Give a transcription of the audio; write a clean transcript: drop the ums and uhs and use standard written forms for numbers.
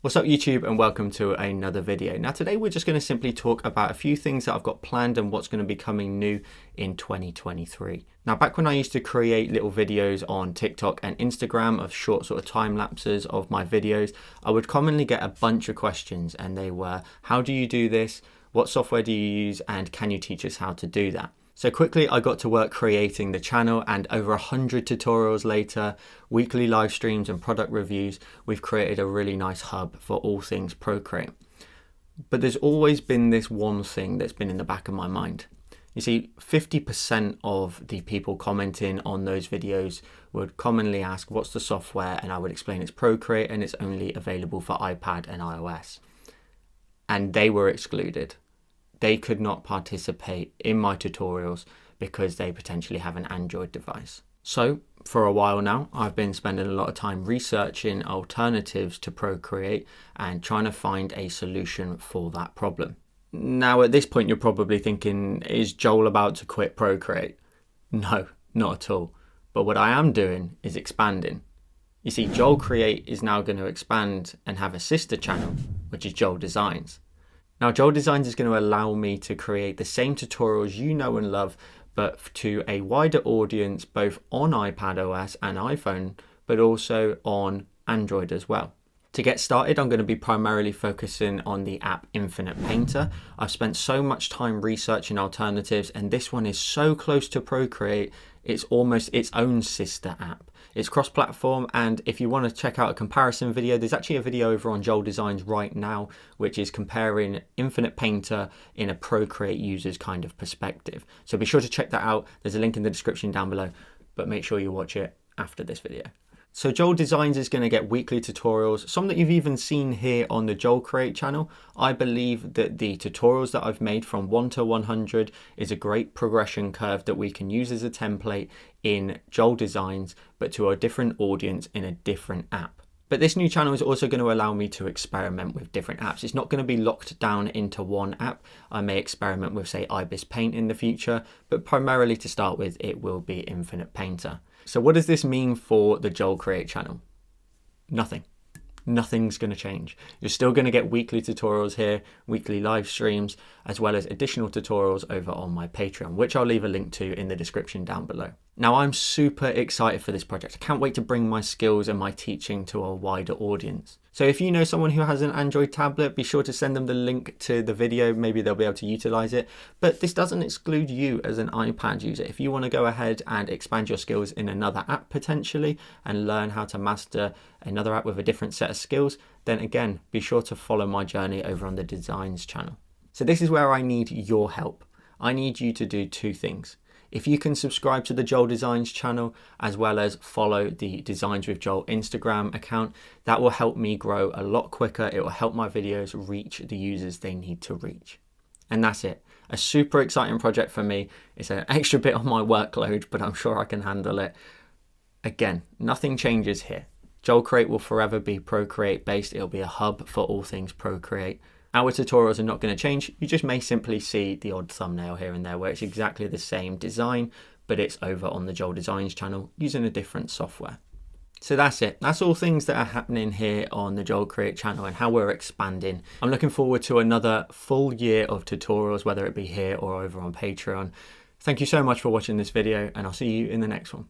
What's up YouTube, and welcome to another video. Now today we're just going to simply talk about a few things that I've got planned and what's going to be coming new in 2023. Now back when I used to create little videos on TikTok and Instagram of short sort of time lapses of my videos, I would commonly get a bunch of questions, and they were, how do you do this? What software do you use? And can you teach us how to do that? So quickly I got to work creating the channel, and over 100 tutorials later, weekly live streams and product reviews, we've created a really nice hub for all things Procreate. But there's always been this one thing that's been in the back of my mind. You see, 50% of the people commenting on those videos would commonly ask, what's the software? And I would explain it's Procreate and it's only available for iPad and iOS. And they were excluded. They could not participate in my tutorials because they potentially have an Android device. So for a while now, I've been spending a lot of time researching alternatives to Procreate and trying to find a solution for that problem. Now at this point, you're probably thinking, is Joel about to quit Procreate? No, not at all. But what I am doing is expanding. You see, Joelcreate is now going to expand and have a sister channel, which is Joel Designs. Now, Joel Designs is going to allow me to create the same tutorials you know and love, but to a wider audience, both on iPadOS and iPhone, but also on Android as well. To get started, I'm going to be primarily focusing on the app Infinite Painter. I've spent so much time researching alternatives, and this one is so close to Procreate, it's almost its own sister app. It's cross-platform, and if you want to check out a comparison video, there's actually a video over on Joel Designs right now, which is comparing Infinite Painter in a Procreate user's kind of perspective. So be sure to check that out. There's a link in the description down below, but make sure you watch it after this video. So Joel Designs is going to get weekly tutorials, some that you've even seen here on the Joelcreate channel. I believe that the tutorials that I've made from 1 to 100 is a great progression curve that we can use as a template in Joel Designs, but to a different audience in a different app. But this new channel is also going to allow me to experiment with different apps. It's not going to be locked down into one app. I may experiment with, say, Ibis Paint in the future, but primarily to start with, it will be Infinite Painter. So what does this mean for the Joelcreate channel? Nothing. Nothing's going to change. You're still going to get weekly tutorials here, weekly live streams, as well as additional tutorials over on my Patreon, which I'll leave a link to in the description down below. Now, I'm super excited for this project. I can't wait to bring my skills and my teaching to a wider audience. So if you know someone who has an Android tablet, be sure to send them the link to the video. Maybe they'll be able to utilize it. But this doesn't exclude you as an iPad user. If you want to go ahead and expand your skills in another app potentially and learn how to master another app with a different set of skills, then again, be sure to follow my journey over on the Designs channel. So this is where I need your help. I need you to do two things. If you can subscribe to the Joel Designs channel, as well as follow the Designs with Joel Instagram account, that will help me grow a lot quicker. It will help my videos reach the users they need to reach. And that's it. A super exciting project for me. It's an extra bit on my workload, but I'm sure I can handle it. Again, nothing changes here. Joelcreate will forever be Procreate based. It'll be a hub for all things Procreate. Our tutorials are not going to change. You just may simply see the odd thumbnail here and there where it's exactly the same design, but it's over on the Joel Designs channel using a different software. So that's it. That's all things that are happening here on the Joelcreate channel and how we're expanding. I'm looking forward to another full year of tutorials, whether it be here or over on Patreon. Thank you so much for watching this video, and I'll see you in the next one.